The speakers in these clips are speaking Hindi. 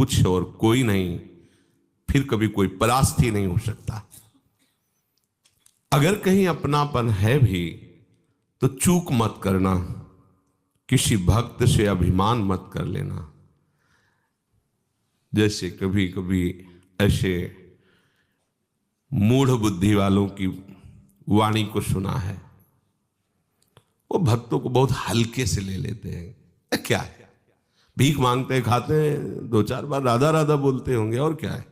कुछ और कोई नहीं, फिर कभी कोई परास्त ही नहीं हो सकता। अगर कहीं अपनापन है भी तो चूक मत करना, किसी भक्त से अभिमान मत कर लेना। जैसे कभी कभी ऐसे मूढ़ बुद्धि वालों की वाणी को सुना है, वो भक्तों को बहुत हल्के से ले लेते हैं। क्या है, भीख मांगते हैं, खाते हैं, 2-4 बार राधा राधा बोलते होंगे, और क्या है।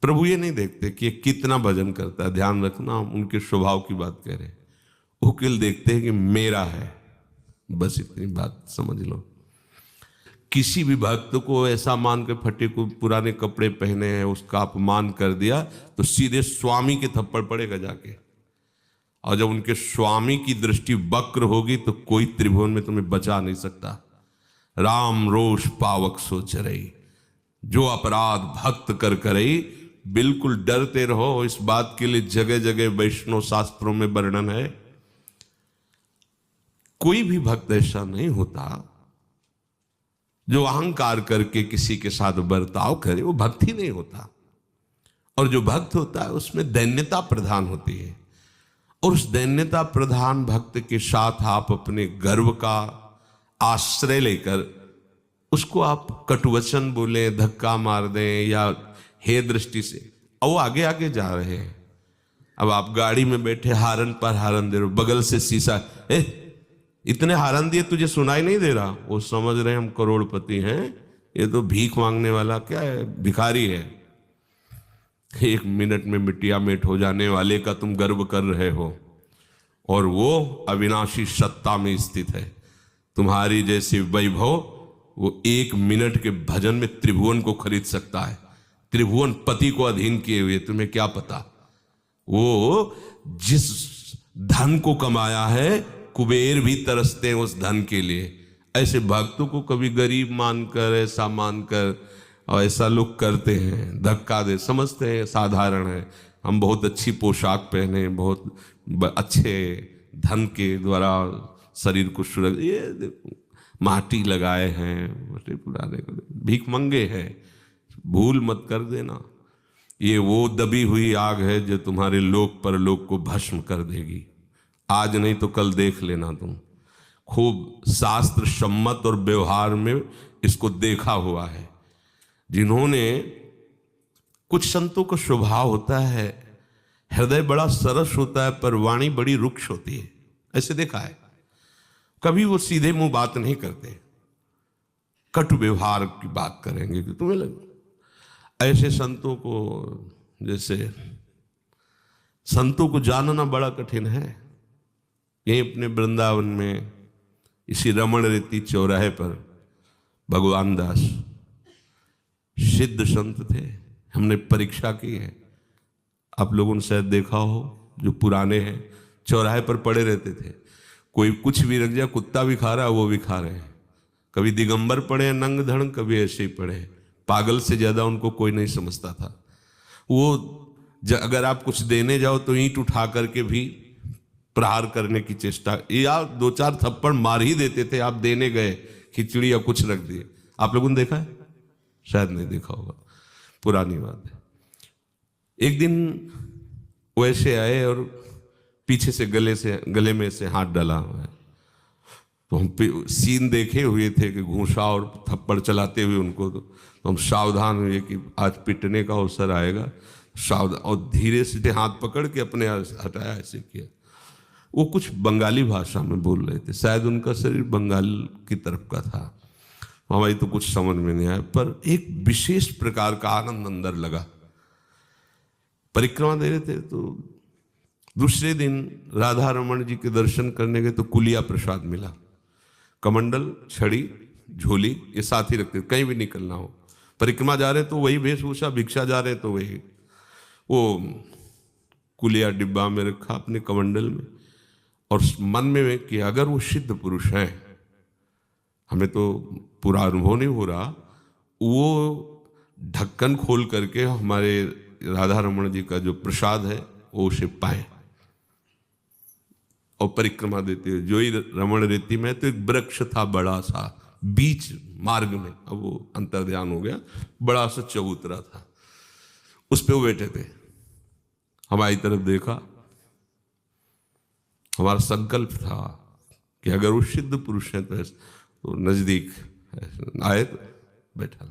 प्रभु ये नहीं देखते कि ये कितना भजन करता है। ध्यान रखना, हम उनके स्वभाव की बात कह रहे हैं। वो केवल देखते हैं कि मेरा है, बस इतनी बात समझ लो। किसी भी भक्त को ऐसा मान के फटे को पुराने कपड़े पहने हैं, उसका अपमान कर दिया तो सीधे स्वामी के थप्पड़ पड़ेगा जाके। और जब उनके स्वामी की दृष्टि वक्र होगी तो कोई त्रिभुवन में तुम्हें बचा नहीं सकता। राम रोष पावक सोच रही, जो अपराध भक्त कर करई। बिल्कुल डरते रहो, इस बात के लिए जगह जगह वैष्णव शास्त्रों में वर्णन है। कोई भी भक्त ऐसा नहीं होता जो अहंकार करके किसी के साथ बर्ताव करे, वो भक्त ही नहीं होता। और जो भक्त होता है उसमें दैन्यता प्रधान होती है, और उस दैन्यता प्रधान भक्त के साथ आप अपने गर्व का आश्रय लेकर उसको आप कटुवचन बोले, धक्का मार दें या हे दृष्टि से, और वो आगे आगे जा रहे हैं। अब आप गाड़ी में बैठे हारन पर हारन दे रहे हो, बगल से शीशा, इतने हारन दिए तुझे सुनाई नहीं दे रहा। वो समझ रहे हैं हम करोड़पति हैं, ये तो भीख मांगने वाला क्या है, भिखारी है। 1 मिनट में मिट्टिया मेट हो जाने वाले का तुम गर्व कर रहे हो, और वो अविनाशी सत्ता में स्थित है। तुम्हारी जैसी वैभव वो 1 मिनट के भजन में त्रिभुवन को खरीद सकता है। त्रिभुवन पति को अधीन किए हुए, तुम्हें क्या पता। वो जिस धन को कमाया है, कुबेर भी तरसते हैं उस धन के लिए। ऐसे भक्तों को कभी गरीब मानकर, ऐसा मानकर, और ऐसा लोग करते हैं, धक्का दे, समझते हैं साधारण है। हम बहुत अच्छी पोशाक पहने, बहुत अच्छे धन के द्वारा शरीर को सुरक्षित, ये माटी लगाए हैं, पुराने भीख मंगे हैं। भूल मत कर देना, ये वो दबी हुई आग है जो तुम्हारे लोक परलोक को भस्म कर देगी। आज नहीं तो कल देख लेना तुम। खूब शास्त्र सम्मत और व्यवहार में इसको देखा हुआ है। जिन्होंने, कुछ संतों का स्वभाव होता है, हृदय बड़ा सरस होता है पर वाणी बड़ी रुक्ष होती है, ऐसे देखा है। कभी वो सीधे मुंह बात नहीं करते, कटु व्यवहार की बात करेंगे कि तुम्हें लगे। ऐसे संतों को, जैसे संतों को जानना बड़ा कठिन है। यहीं अपने वृंदावन में इसी रमण रीति चौराहे पर भगवान दास सिद्ध संत थे, हमने परीक्षा की है। आप लोगों ने शायद देखा हो, जो पुराने हैं, चौराहे पर पड़े रहते थे। कोई कुछ भी रख जाए, कुत्ता भी खा रहा है, वो भी खा रहे हैं। कभी दिगंबर पड़े हैं नंग धड़ंग, कभी ऐसे ही पड़े हैं। पागल से ज्यादा उनको कोई नहीं समझता था। वो अगर आप कुछ देने जाओ तो ईंट उठा करके भी प्रहार करने की चेष्टा, या 2-4 थप्पड़ मार ही देते थे। आप देने गए खिचड़ी या कुछ रख दिए, आप लोगों ने देखा है? शायद नहीं देखा होगा, पुरानी बात है। एक दिन वैसे आए और पीछे से गले में से हाथ डाला हुआ है। तो हम सीन देखे हुए थे कि घूंसा और थप्पड़ चलाते हुए उनको, तो हम सावधान हुए कि आज पिटने का अवसर आएगा। सावधान, और धीरे से हाथ पकड़ के अपने हटाया, ऐसे किया। वो कुछ बंगाली भाषा में बोल रहे थे, शायद उनका शरीर बंगाल की तरफ का था, हमारी तो कुछ समझ में नहीं आया। पर एक विशेष प्रकार का आनंद अंदर लगा। परिक्रमा दे रहे थे, तो दूसरे दिन राधा रमन जी के दर्शन करने गए तो कुलिया प्रसाद मिला। कमंडल, छड़ी, झोली ये साथ ही रखते, कहीं भी निकलना हो। परिक्रमा जा रहे तो वही वेशभूषा, भिक्षा जा रहे तो वही। वो कुलिया डिब्बा में रखा अपने कमंडल में, और मन में कि अगर वो सिद्ध पुरुष हैं, हमें तो पूरा अनुभव नहीं हो रहा, वो ढक्कन खोल करके हमारे राधा रमन जी का जो प्रसाद है वो उसे पाए और परिक्रमा देते हुए। जो ही रमण रेती में तो एक वृक्ष था बड़ा सा, बीच मार्ग में, अब वो अंतर्ध्यान हो गया, बड़ा सा चबूतरा था, उस पे वो बैठे थे। हमारी तरफ देखा, हमारा संकल्प था कि अगर वो सिद्ध पुरुष हैं तो नजदीक आए तो बैठा।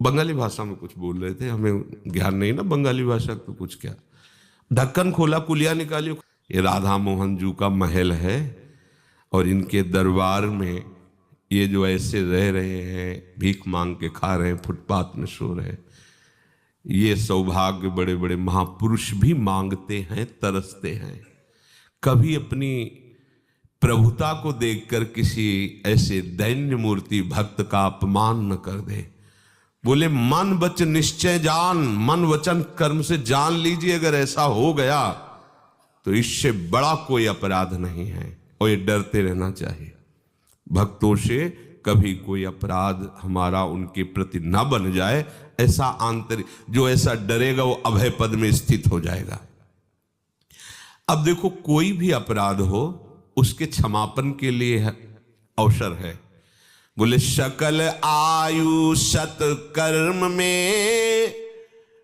बंगाली भाषा में कुछ बोल रहे थे, हमें ज्ञान नहीं ना बंगाली भाषा, तो कुछ क्या। ढक्कन खोला, कुलिया निकाली। ये राधा मोहन जू का महल है और इनके दरबार में ये जो ऐसे रह रहे हैं, भीख मांग के खा रहे हैं, फुटपाथ में सो रहे हैं, ये सौभाग्य बड़े बड़े महापुरुष भी मांगते हैं, तरसते हैं। कभी अपनी प्रभुता को देखकर किसी ऐसे दैन्य मूर्ति भक्त का अपमान न कर दे। बोले मन वचन निश्चय जान, मन वचन कर्म से जान लीजिए, अगर ऐसा हो गया तो इससे बड़ा कोई अपराध नहीं है, और ये डरते रहना चाहिए। भक्तों से कभी कोई अपराध हमारा उनके प्रति न बन जाए, ऐसा आंतरिक, जो ऐसा डरेगा वो अभय पद में स्थित हो जाएगा। अब देखो, कोई भी अपराध हो उसके क्षमापन के लिए अवसर है। बोले सकल आयु सत कर्म में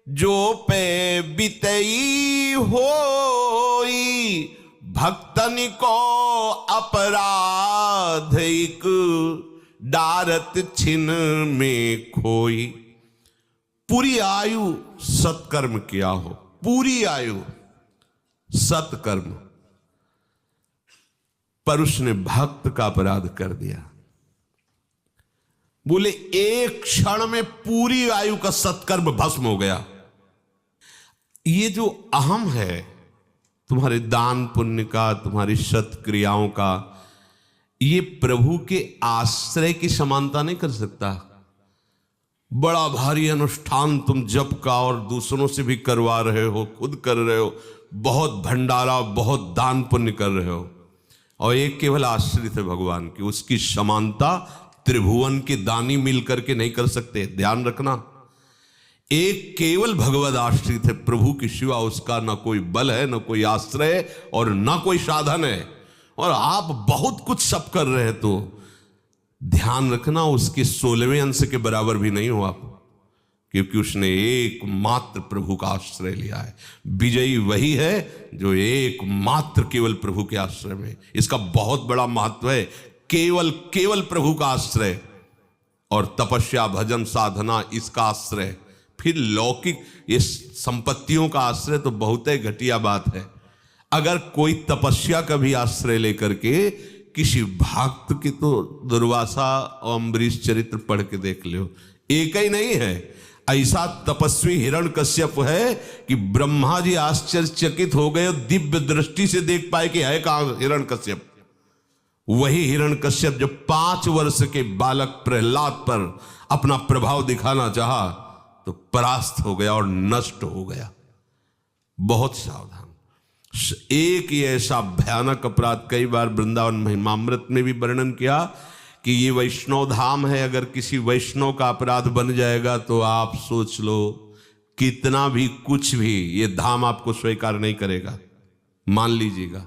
जो पे बितई होई, भक्तन को अपराध एक डारत छिन में खोई। पूरी आयु सत्कर्म किया हो, पूरी आयु सत्कर्म, पर उसने भक्त का अपराध कर दिया। बोले एक क्षण में पूरी आयु का सत्कर्म भस्म हो गया। ये जो अहम है तुम्हारे दान पुण्य का, तुम्हारी सत्क्रियाओं का, ये प्रभु के आश्रय की समानता नहीं कर सकता। बड़ा भारी अनुष्ठान तुम जप का और दूसरों से भी करवा रहे हो, खुद कर रहे हो, बहुत भंडारा, बहुत दान पुण्य कर रहे हो, और एक केवल आश्रित है भगवान की, उसकी समानता त्रिभुवन के दानी मिलकर के नहीं कर सकते। ध्यान रखना, एक केवल भगवद आश्रित है, प्रभु के सिवा उसका ना कोई बल है, ना कोई आश्रय और ना कोई साधन है। और आप बहुत कुछ सब कर रहे हैं, तो ध्यान रखना उसके 16वें अंश के बराबर भी नहीं हो आप, क्योंकि उसने एकमात्र प्रभु का आश्रय लिया है। विजयी वही है जो एकमात्र केवल प्रभु के आश्रय में। इसका बहुत बड़ा महत्व है, केवल केवल प्रभु का आश्रय, और तपस्या भजन साधना इसका आश्रय। फिर लौकिक ये संपत्तियों का आश्रय तो बहुत ही घटिया बात है। अगर कोई तपस्या का भी आश्रय लेकर के किसी भक्त की, तो दुर्वासा और अम्बरीश चरित्र पढ़ के देख लो, एक ही नहीं है। ऐसा तपस्वी हिरण्यकश्यप है कि ब्रह्मा जी आश्चर्यचकित हो गए, दिव्य दृष्टि से देख पाए कि है कहां हिरण्यकश्यप। वही हिरण्यकश्यप जो 5 वर्ष के बालक प्रहलाद पर अपना प्रभाव दिखाना चाहा तो परास्त हो गया और नष्ट हो गया। बहुत सावधान। एक ही ऐसा भयानक अपराध कई बार वृंदावन महिमामृत में भी वर्णन किया कि ये वैष्णव धाम है, अगर किसी वैष्णव का अपराध बन जाएगा तो आप सोच लो कितना भी कुछ भी ये धाम आपको स्वीकार नहीं करेगा। मान लीजिएगा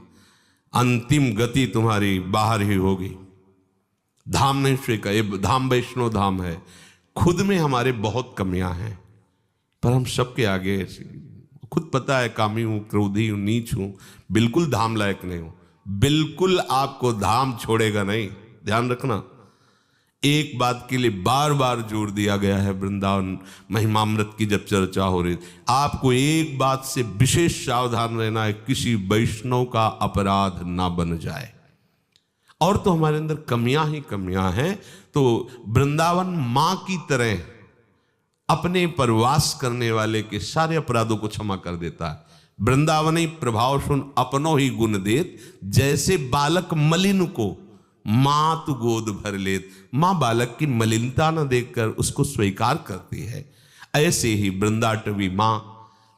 अंतिम गति तुम्हारी बाहर ही होगी। धाम नहीं स्वीकार, ये धाम वैष्णव धाम है। खुद में हमारे बहुत कमियां हैं, पर हम सबके आगे खुद पता है कामी हूं, क्रोधी हूं, नीच हूं, बिल्कुल धाम लायक नहीं हूं। बिल्कुल आपको धाम छोड़ेगा नहीं। ध्यान रखना, एक बात के लिए बार बार जोर दिया गया है वृंदावन महिमामृत की जब चर्चा हो रही, आपको एक बात से विशेष सावधान रहना है, किसी वैष्णव का अपराध ना बन जाए। और तो हमारे अंदर कमियां ही कमियां हैं। तो वृंदावन मां की तरह अपने पर वास करने वाले के सारे अपराधों को क्षमा कर देता है। वृंदावनी प्रभाव सुन अपनो ही गुण देत, जैसे बालक मलिन को मात गोद भर लेत। मां बालक की मलिनता न देखकर उसको स्वीकार करती है, ऐसे ही वृंदाटवी मां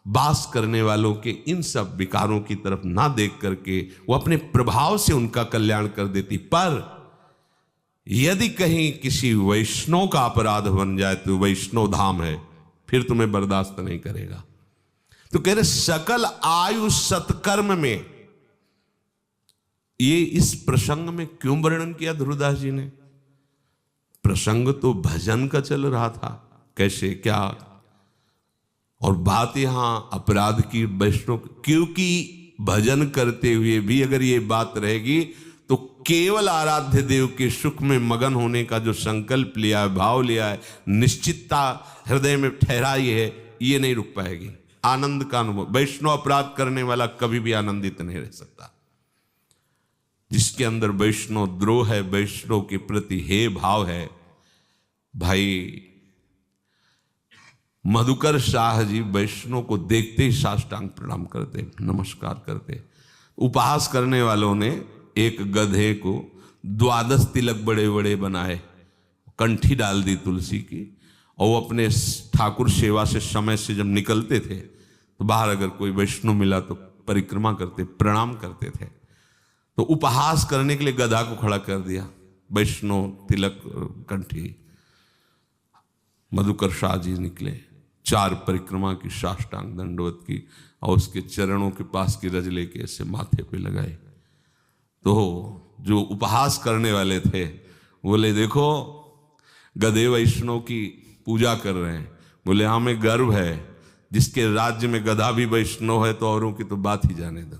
वास करने वालों के इन सब विकारों की तरफ ना देख करके वो अपने प्रभाव से उनका कल्याण कर देती। पर यदि कहीं किसी वैष्णव का अपराध बन जाए तो वैष्णव धाम है, फिर तुम्हें बर्दाश्त नहीं करेगा। तो कह रहे सकल आयु सत्कर्म में, ये इस प्रसंग में क्यों वर्णन किया ध्रुवदास जी ने? प्रसंग तो भजन का चल रहा था, कैसे क्या, और बात यहां अपराध की, वैष्णव, क्योंकि भजन करते हुए भी अगर ये बात रहेगी तो केवल आराध्य देव के सुख में मगन होने का जो संकल्प लिया है, भाव लिया है, निश्चितता हृदय में ठहराई है, ये नहीं रुक पाएगी। आनंद का अनुभव, वैष्णव अपराध करने वाला कभी भी आनंदित नहीं रह सकता। जिसके अंदर वैष्णव द्रोह है, वैष्णव के प्रति हे भाव है, भाई मधुकर शाह जी वैष्णव को देखते ही साष्टांग प्रणाम करते, नमस्कार करते। उपहास करने वालों ने एक गधे को 12 तिलक बड़े बड़े बनाए, कंठी डाल दी तुलसी की, और वो अपने ठाकुर सेवा से समय से जब निकलते थे तो बाहर अगर कोई वैष्णव मिला तो परिक्रमा करते, प्रणाम करते थे। तो उपहास करने के लिए गधा को खड़ा कर दिया, वैष्णव तिलक कंठी। मधुकर शाह जी निकले, 4 परिक्रमा की, साष्टांग दंडवत की, और उसके चरणों के पास की रज लेके ऐसे माथे पे लगाए। तो जो उपहास करने वाले थे बोले, देखो गधे वैष्णव की पूजा कर रहे हैं। बोले, हमें गर्व है, जिसके राज्य में गधा भी वैष्णव है तो औरों की तो बात ही जाने दो।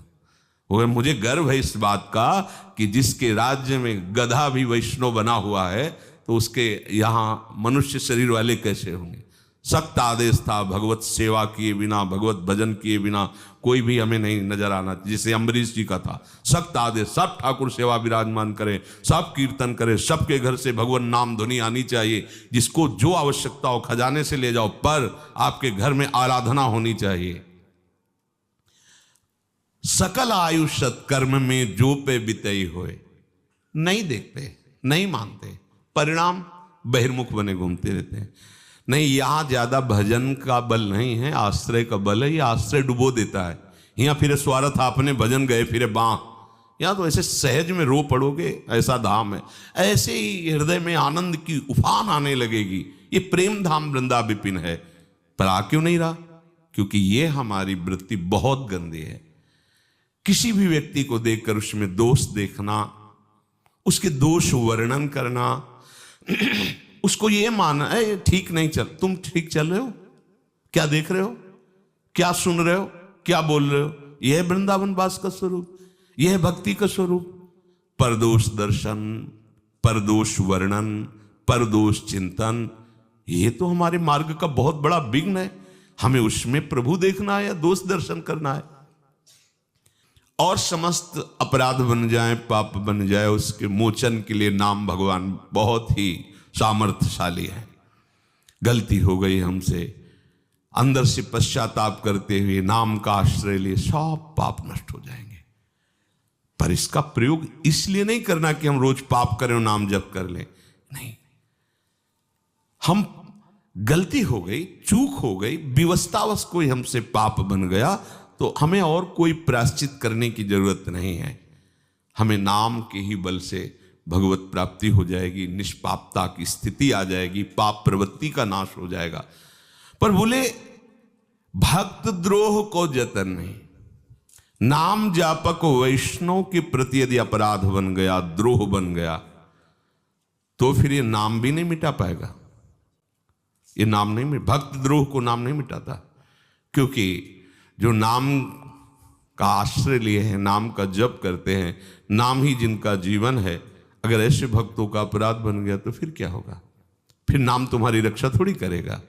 वो मुझे गर्व है इस बात का कि जिसके राज्य में गधा भी वैष्णव बना हुआ है तो उसके यहाँ मनुष्य शरीर वाले कैसे होंगे। सख्त आदेश था, भगवत सेवा किए बिना, भगवत भजन किए बिना कोई भी हमें नहीं नजर आना, जिसे अम्बरीश जी का था। सख्त आदेश, सब ठाकुर सेवा विराजमान करें, सब कीर्तन करें, सबके घर से भगवान नाम ध्वनि आनी चाहिए, जिसको जो आवश्यकता हो खजाने से ले जाओ, पर आपके घर में आराधना होनी चाहिए। सकल आयु सत्कर्म में जो पे बितई होए, नहीं देखते, नहीं मानते, परिणाम बहिर्मुख बने घूमते रहते हैं। नहीं, यहां ज्यादा भजन का बल नहीं है, आश्रय का बल है। ये आश्रय डुबो देता है। यहाँ फिर स्वार्थ आपने भजन गए फिर बाँ, यहाँ तो ऐसे सहज में रो पड़ोगे, ऐसा धाम है। ऐसे ही हृदय में आनंद की उफान आने लगेगी। ये प्रेम धाम वृंदा विपिन है। पर आ क्यों नहीं रहा? क्योंकि ये हमारी वृत्ति बहुत गंदी है। किसी भी व्यक्ति को देखकर उसमें दोष देखना, उसके दोष वर्णन करना, उसको ये माना है ठीक नहीं चल, तुम ठीक चल रहे हो, क्या देख रहे हो, क्या सुन रहे हो, क्या बोल रहे हो, यह है वृंदावन वास का स्वरूप, यह है भक्ति का स्वरूप। परदोष दर्शन, परदोष वर्णन, परदोष चिंतन, ये तो हमारे मार्ग का बहुत बड़ा विघ्न है। हमें उसमें प्रभु देखना है या दोष दर्शन करना है? और समस्त अपराध बन जाए, पाप बन जाए, उसके मोचन के लिए नाम भगवान बहुत ही सामर्थ्यशाली है। गलती हो गई हमसे, अंदर से पश्चाताप करते हुए नाम का आश्रय लिए, सब पाप नष्ट हो जाएंगे। पर इसका प्रयोग इसलिए नहीं करना कि हम रोज पाप करें और नाम जप कर लें, नहीं। हम गलती हो गई, चूक हो गई, विवशतावश कोई हमसे पाप बन गया तो हमें और कोई प्रायश्चित करने की जरूरत नहीं है। हमें नाम के ही बल से भगवत प्राप्ति हो जाएगी, निष्पापता की स्थिति आ जाएगी, पाप प्रवृत्ति का नाश हो जाएगा। पर बोले भक्त द्रोह को जतन नहीं। नाम जापक वैष्णव के प्रति यदि अपराध बन गया, द्रोह बन गया, तो फिर ये नाम भी नहीं मिटा पाएगा। ये नाम नहीं, भक्त द्रोह को नाम नहीं मिटाता। क्योंकि जो नाम का आश्रय लिए हैं, नाम का जप करते हैं, नाम ही जिनका जीवन है, अगर ऐसे भक्तों का अपराध बन गया तो फिर क्या होगा? फिर नाम तुम्हारी रक्षा थोड़ी करेगा।